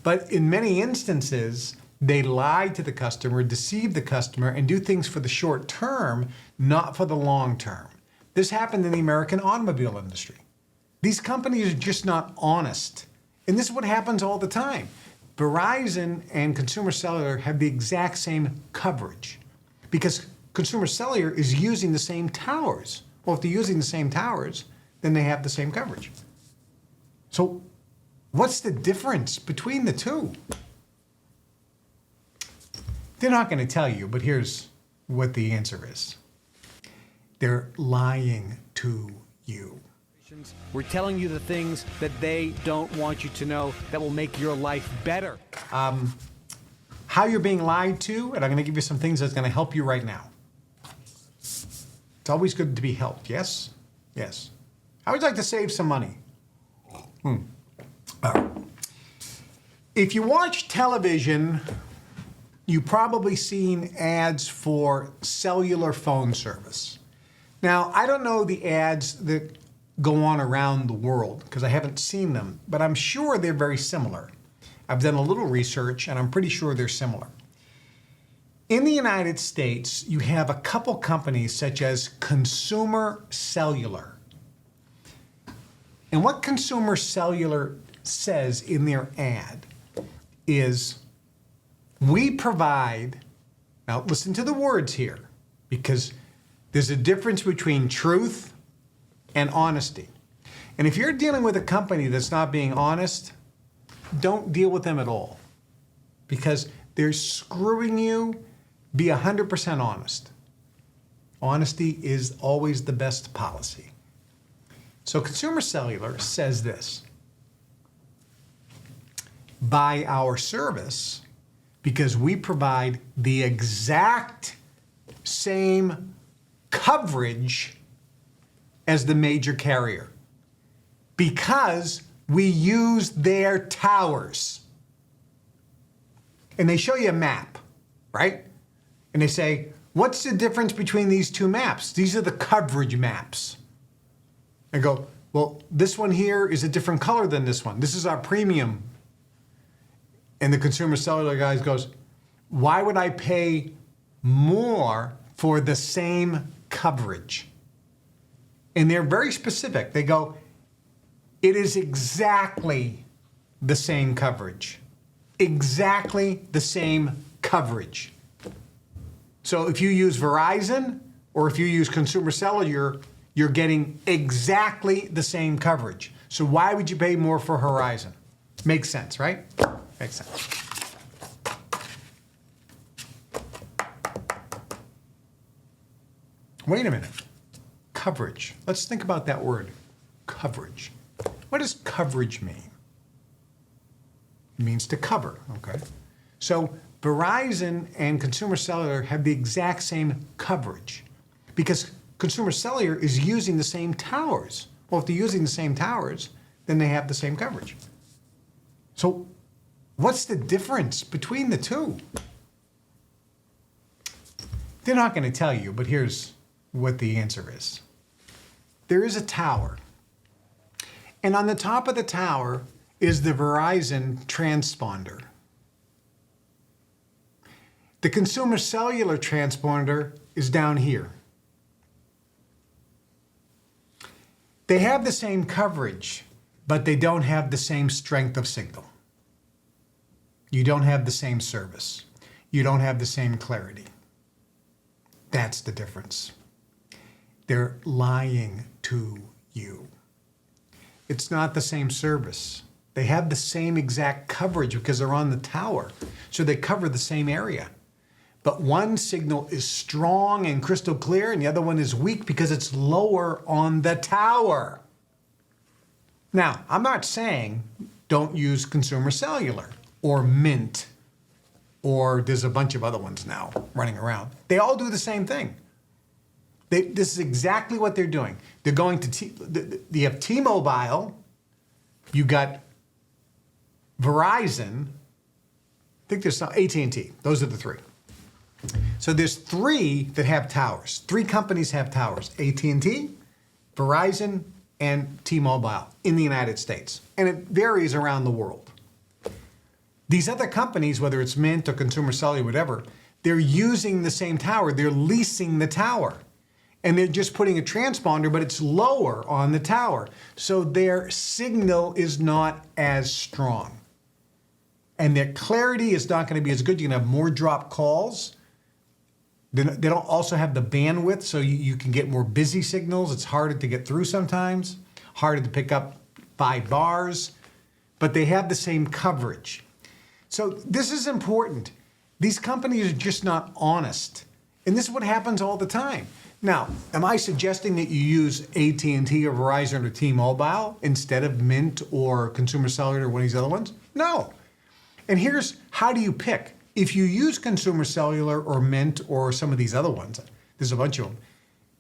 But in many instances, they lie to the customer, deceive the customer, and do things for the short term, not for the long term. This happened in the American automobile industry. These companies are just not honest. And this is what happens all the time. Verizon and Consumer Cellular have the exact same coverage because Consumer Cellular is using the same towers. Well, if they're using the same towers, then they have the same coverage. So what's the difference between the two? They're not going to tell you, but here's what the answer is. They're lying to you. We're telling you the things that they don't want you to know that will make your life better. How you're being lied to, and I'm going to give you some things that's going to help you right now. It's always good to be helped, yes? Yes. I would like to save some money. All right. If you watch television, you've probably seen ads for cellular phone service. Now, I don't know the ads that go on around the world because I haven't seen them, but I'm sure they're very similar. I've done a little research and I'm pretty sure they're similar. In the United States, you have a couple companies such as Consumer Cellular. And what Consumer Cellular says in their ad is, we provide, now listen to the words here, because there's a difference between truth and honesty. And if you're dealing with a company that's not being honest, don't deal with them at all because they're screwing you. Be 100% honest. Honesty is always the best policy. So Consumer Cellular says this: buy our service because we provide the exact same coverage as the major carrier because we use their towers. And they show you a map, right? And they say, what's the difference between these two maps? These are the coverage maps. I go, well, this one here is a different color than this one. This is our premium. And the Consumer Cellular guy goes, why would I pay more for the same coverage? And they're very specific. They go, it is exactly the same coverage. Exactly the same coverage. So if you use Verizon or if you use Consumer Cellular, you're getting exactly the same coverage. So why would you pay more for Verizon? Makes sense, right? Makes sense. Wait a minute. Coverage. Let's think about that word, coverage. What does coverage mean? It means to cover, okay? So Verizon and Consumer Cellular have the exact same coverage because Consumer Cellular is using the same towers. Well, if they're using the same towers, then they have the same coverage. So what's the difference between the two? They're not going to tell you, but here's what the answer is. There is a tower, and on the top of the tower is the Verizon transponder. The Consumer Cellular transponder is down here. They have the same coverage, but they don't have the same strength of signal. You don't have the same service. You don't have the same clarity. That's the difference. They're lying to you. It's not the same service. They have the same exact coverage because they're on the tower, so they cover the same area. But one signal is strong and crystal clear, and the other one is weak because it's lower on the tower. Now, I'm not saying don't use Consumer Cellular or Mint, or there's a bunch of other ones now running around. They all do the same thing. This is exactly what they're doing. They're going to, you have T-Mobile, you got Verizon, I think there's some, AT&T. Those are the three. So there's three that have towers. Three companies have towers: AT&T, Verizon, and T-Mobile in the United States. And it varies around the world. These other companies, whether it's Mint or Consumer Cellular, whatever, they're using the same tower. They're leasing the tower. And they're just putting a transponder, but it's lower on the tower. So their signal is not as strong. And their clarity is not going to be as good. You're going to have more drop calls. They don't also have the bandwidth, so you can get more busy signals. It's harder to get through sometimes, harder to pick up 5 bars, but they have the same coverage. So this is important. These companies are just not honest. And this is what happens all the time. Now, am I suggesting that you use AT&T or Verizon or T-Mobile instead of Mint or Consumer Cellular or one of these other ones? No. And here's how do you pick. If you use Consumer Cellular or Mint or some of these other ones, there's a bunch of them,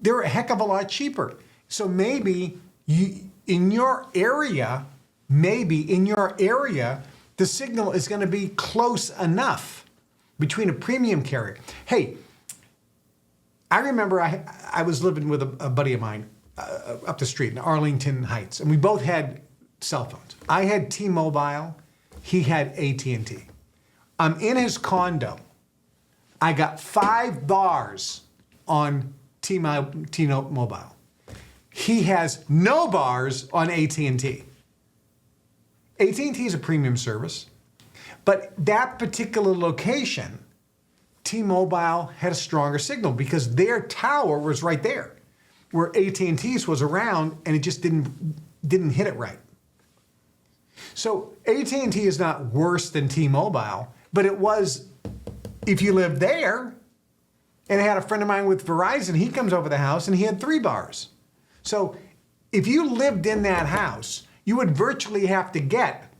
they're a heck of a lot cheaper. So maybe in your area, the signal is going to be close enough between a premium carrier. Hey, I remember I was living with a buddy of mine up the street in Arlington Heights, and we both had cell phones. I had T-Mobile, he had AT&T. I'm in his condo. I got 5 bars on T-Mobile. He has no bars on AT&T. AT&T is a premium service, but that particular location, T-Mobile had a stronger signal because their tower was right there, where AT&T's was around and it just didn't hit it right. So AT&T is not worse than T-Mobile, but it was, if you lived there, and I had a friend of mine with Verizon, he comes over the house and he had 3 bars. So if you lived in that house, you would virtually have to get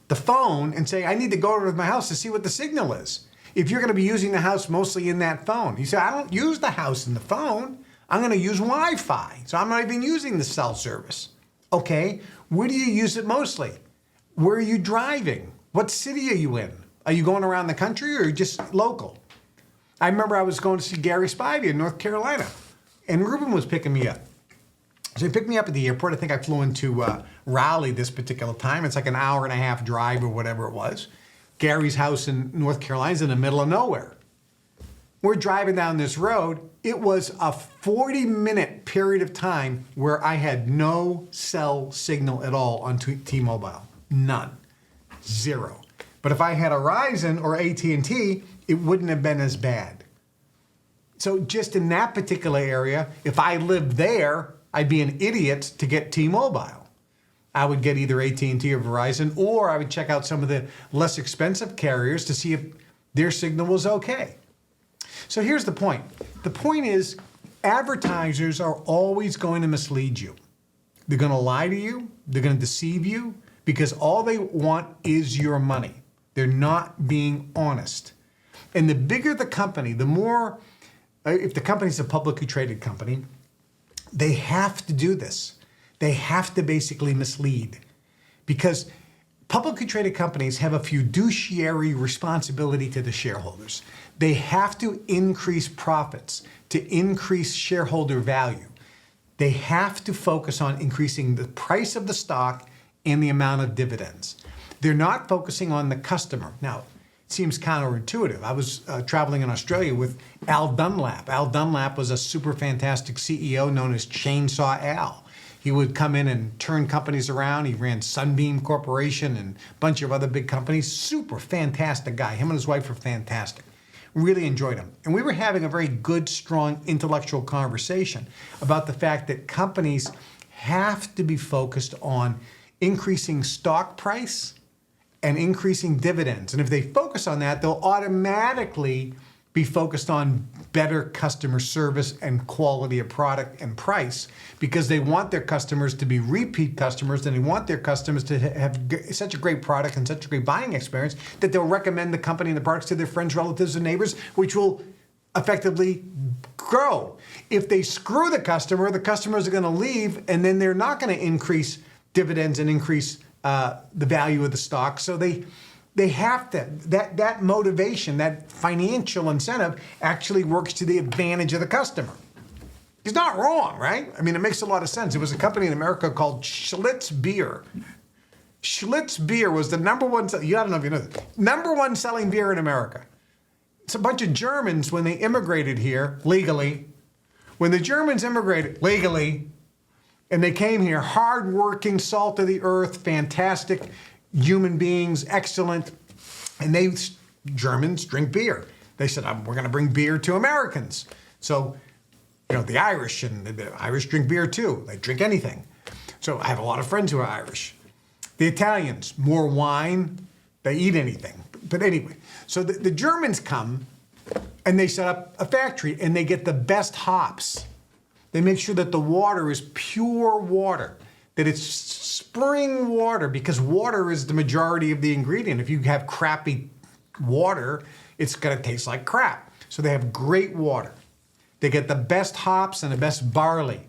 the phone and say, I need to go over to my house to see what the signal is. If you're going to be using the house mostly in that phone. You say, I don't use the house in the phone. I'm going to use Wi-Fi. So I'm not even using the cell service. Okay, where do you use it mostly? Where are you driving? What city are you in? Are you going around the country or just local? I remember I was going to see Gary Spivey in North Carolina, and Ruben was picking me up. So he picked me up at the airport. I think I flew into Raleigh this particular time. It's like an hour-and-a-half drive or whatever it was. Gary's house in North Carolina is in the middle of nowhere. We're driving down this road. It was a 40-minute period of time where I had no cell signal at all on T-Mobile. None. 0. But if I had a Verizon or AT&T, it wouldn't have been as bad. So just in that particular area, if I lived there, I'd be an idiot to get T-Mobile. I would get either AT&T or Verizon, or I would check out some of the less expensive carriers to see if their signal was okay. So here's the point. The point is, advertisers are always going to mislead you. They're going to lie to you. They're going to deceive you because all they want is your money. They're not being honest. And the bigger the company, the more, if the company's a publicly traded company, they have to do this. They have to basically mislead because publicly traded companies have a fiduciary responsibility to the shareholders. They have to increase profits to increase shareholder value. They have to focus on increasing the price of the stock and the amount of dividends. They're not focusing on the customer. Now, it seems counterintuitive. I was traveling in Australia with Al Dunlap. Al Dunlap was a super fantastic CEO known as Chainsaw Al. He would come in and turn companies around. He ran Sunbeam Corporation and a bunch of other big companies. Super fantastic guy. Him and his wife were fantastic. Really enjoyed him. And we were having a very good, strong intellectual conversation about the fact that companies have to be focused on increasing stock price and increasing dividends. And if they focus on that, they'll automatically be focused on better customer service and quality of product and price because they want their customers to be repeat customers and they want their customers to have such a great product and such a great buying experience that they'll recommend the company and the products to their friends, relatives, and neighbors, which will effectively grow. If they screw the customers are going to leave and then they're not going to increase dividends and increase the value of the stock. So they have to, that motivation, that financial incentive actually works to the advantage of the customer. He's not wrong, right? I mean, it makes a lot of sense. There was a company in America called Schlitz beer. Schlitz beer was the number one, you don't know if you know this, number one selling beer in America. It's a bunch of Germans when they immigrated here legally. When the Germans immigrated legally, and they came here, hardworking, salt of the earth, fantastic human beings, excellent, and Germans drink beer. They said, we're going to bring beer to Americans. So, the Irish, and the Irish drink beer too. They drink anything. So I have a lot of friends who are Irish. The Italians, more wine, they eat anything. But anyway, so the Germans come and they set up a factory and they get the best hops. They make sure that the water is pure water, that it's spring water, because water is the majority of the ingredient. If you have crappy water, it's going to taste like crap. So they have great water. They get the best hops and the best barley.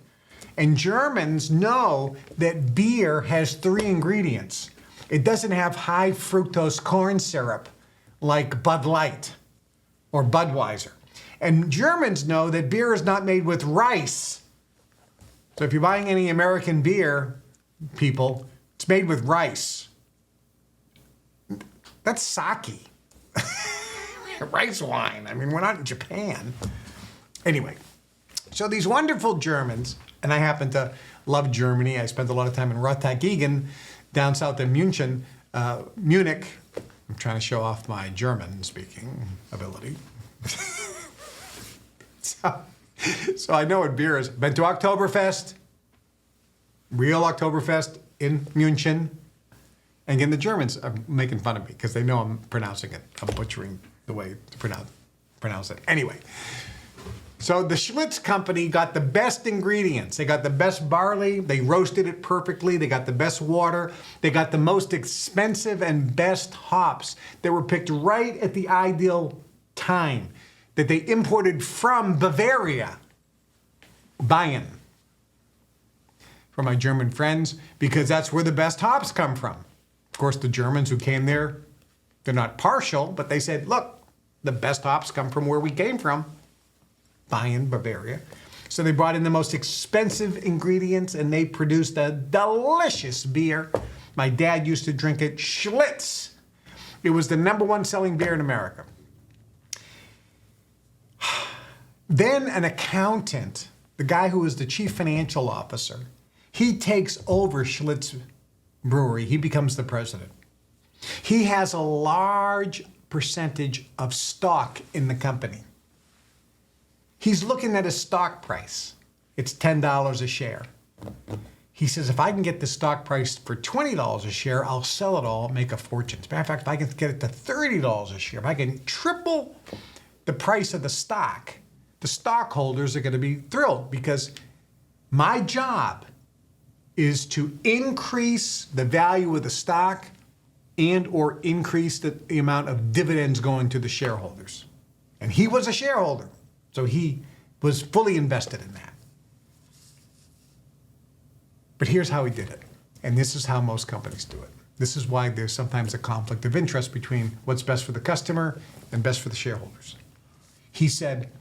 And Germans know that beer has 3 ingredients. It doesn't have high fructose corn syrup like Bud Light or Budweiser. And Germans know that beer is not made with rice. So if you're buying any American beer, people, it's made with rice. That's sake. Rice wine. I mean, we're not in Japan. Anyway, so these wonderful Germans, and I happen to love Germany. I spent a lot of time in Rotterdam, down south of Munich. I'm trying to show off my German speaking ability. So I know what beer is. Been to Oktoberfest, real Oktoberfest in München. And again, the Germans are making fun of me because they know I'm pronouncing it. I'm butchering the way to pronounce it. Anyway, so the Schlitz company got the best ingredients. They got the best barley. They roasted it perfectly. They got the best water. They got the most expensive and best hops that were picked right at the ideal time, that they imported from Bavaria, Bayern, from my German friends, because that's where the best hops come from. Of course, the Germans who came there, they're not partial, but they said, look, the best hops come from where we came from, Bayern, Bavaria. So they brought in the most expensive ingredients and they produced a delicious beer. My dad used to drink it, Schlitz. It was the number one selling beer in America. Then an accountant, the guy who was the chief financial officer, he takes over Schlitz Brewery. He becomes the president. He has a large percentage of stock in the company. He's looking at a stock price. It's $10 a share. He says, if I can get the stock price for $20 a share, I'll sell it all, make a fortune. As a matter of fact, if I can get it to $30 a share, if I can triple the price of the stockholders are going to be thrilled, because my job is to increase the value of the stock and or increase the amount of dividends going to the shareholders. And he was a shareholder, so he was fully invested in that. But here's how he did it. And this is how most companies do it. This is why there's sometimes a conflict of interest between what's best for the customer and best for the shareholders. He said,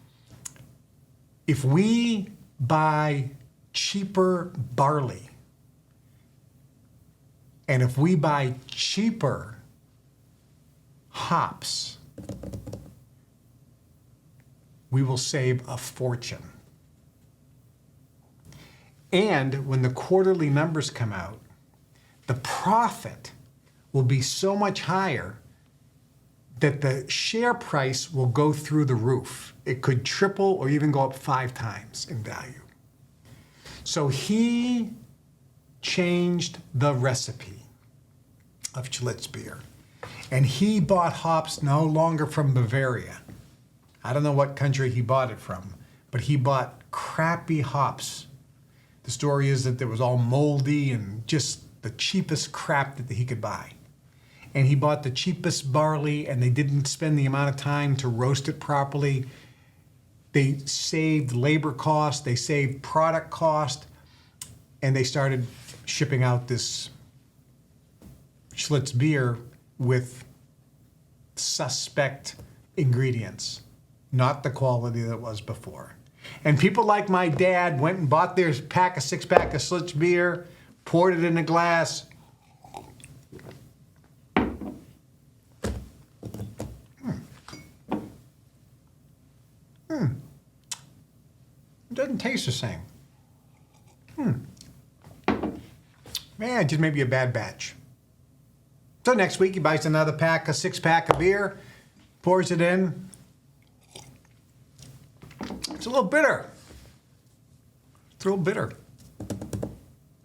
if we buy cheaper barley, and if we buy cheaper hops, we will save a fortune. And when the quarterly numbers come out, the profit will be so much higher that the share price will go through the roof. It could triple or even go up 5 times in value. So he changed the recipe of Schlitz beer. And he bought hops no longer from Bavaria. I don't know what country he bought it from, but he bought crappy hops. The story is that it was all moldy and just the cheapest crap that he could buy. And he bought the cheapest barley, and they didn't spend the amount of time to roast it properly. They saved labor cost, they saved product cost, and they started shipping out this Schlitz beer with suspect ingredients, not the quality that it was before. And people like my dad went and bought their 6-pack of Schlitz beer, poured it in a glass, doesn't taste the same. Man, it just may be a bad batch. So next week he buys another pack, a 6-pack of beer, pours it in. It's a little bitter. It's a little bitter.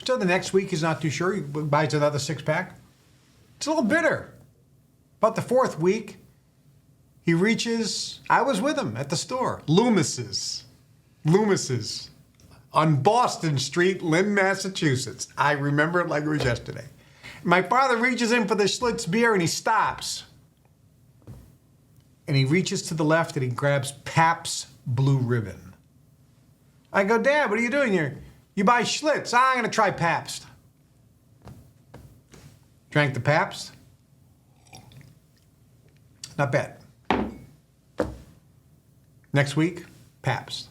So the next week he's not too sure. He buys another 6-pack. It's a little bitter. About the 4th week, he reaches, I was with him at the store, Loomis's on Boston Street, Lynn, Massachusetts. I remember it like it was yesterday. My father reaches in for the Schlitz beer and he stops. And he reaches to the left and he grabs Pabst Blue Ribbon. I go, Dad, what are you doing here? You buy Schlitz. I'm going to try Pabst. Drank the Pabst. Not bad. Next week, Pabst.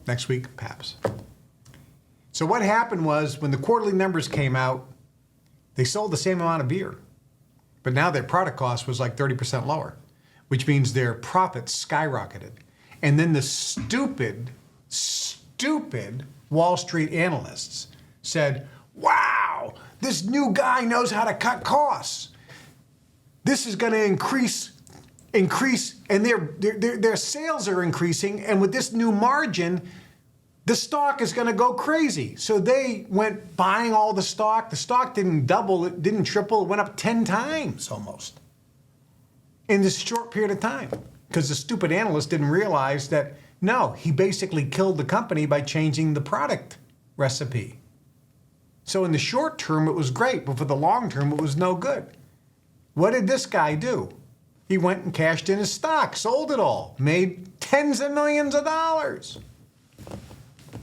Next week, Pabst. So what happened was when the quarterly numbers came out, they sold the same amount of beer. But now their product cost was like 30% lower, which means their profits skyrocketed. And then the stupid Wall Street analysts said, wow, this new guy knows how to cut costs. This is going to increase, and their sales are increasing, and with this new margin, the stock is going to go crazy. So they went buying all the stock. The stock didn't double, it didn't triple, it went up 10 times almost in this short period of time. Because the stupid analyst didn't realize that, no, he basically killed the company by changing the product recipe. So in the short term, it was great, but for the long term, it was no good. What did this guy do? He went and cashed in his stock, sold it all, made tens of millions of dollars.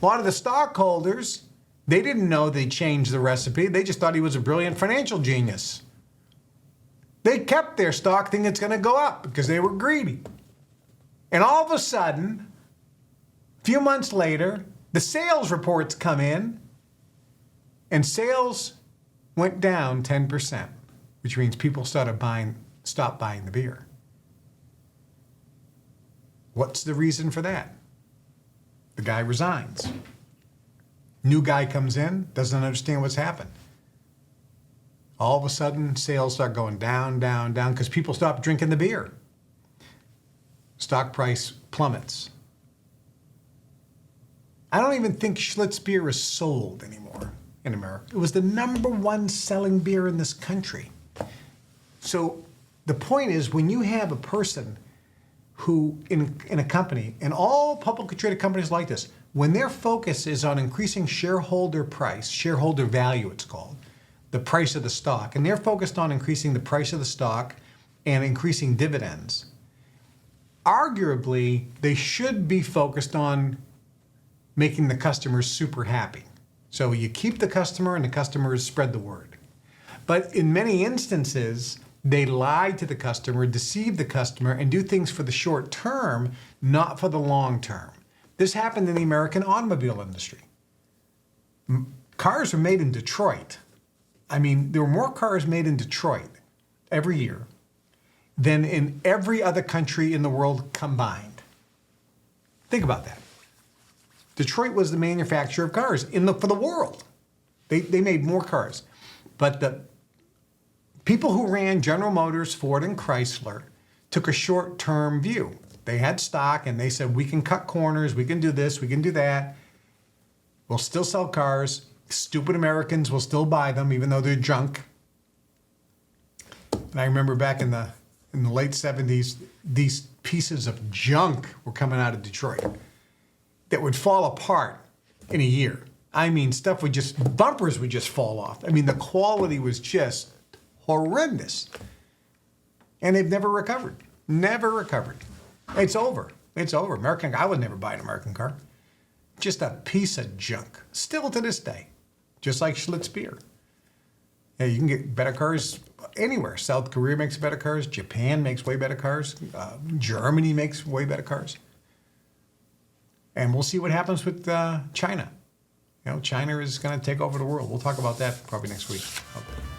A lot of the stockholders, they didn't know they changed the recipe. They just thought he was a brilliant financial genius. They kept their stock thinking it's going to go up because they were greedy. And all of a sudden, a few months later, the sales reports come in, and sales went down 10%, which means people stopped buying the beer. What's the reason for that? The guy resigns. New guy comes in, doesn't understand what's happened. All of a sudden, sales start going down, down, down, because people stop drinking the beer. Stock price plummets. I don't even think Schlitz beer is sold anymore in America. It was the #1 selling beer in this country. So the point is, when you have a person who, in a company, and all publicly traded companies like this, when their focus is on increasing shareholder price, shareholder value it's called, the price of the stock, and they're focused on increasing the price of the stock and increasing dividends, arguably, they should be focused on making the customers super happy. So you keep the customer and the customers spread the word. But in many instances, they lie to the customer, deceive the customer, and do things for the short term, not for the long term. This happened in the American automobile industry. Cars are made in Detroit. I mean, there were more cars made in Detroit every year than in every other country in the world combined. Think about that. Detroit was the manufacturer of cars for the world. They made more cars. But the people who ran General Motors, Ford, and Chrysler took a short-term view. They had stock, and they said, we can cut corners, we can do this, we can do that. We'll still sell cars. Stupid Americans will still buy them, even though they're junk. And I remember back in the late 70s, these pieces of junk were coming out of Detroit that would fall apart in a year. I mean, bumpers would just fall off. I mean, the quality was just horrendous. And they've never recovered. Never recovered. It's over. It's over. I would never buy an American car. Just a piece of junk. Still to this day. Just like Schlitz beer. Yeah, you can get better cars anywhere. South Korea makes better cars. Japan makes way better cars. Germany makes way better cars. And we'll see what happens with China. China is going to take over the world. We'll talk about that probably next week. Okay.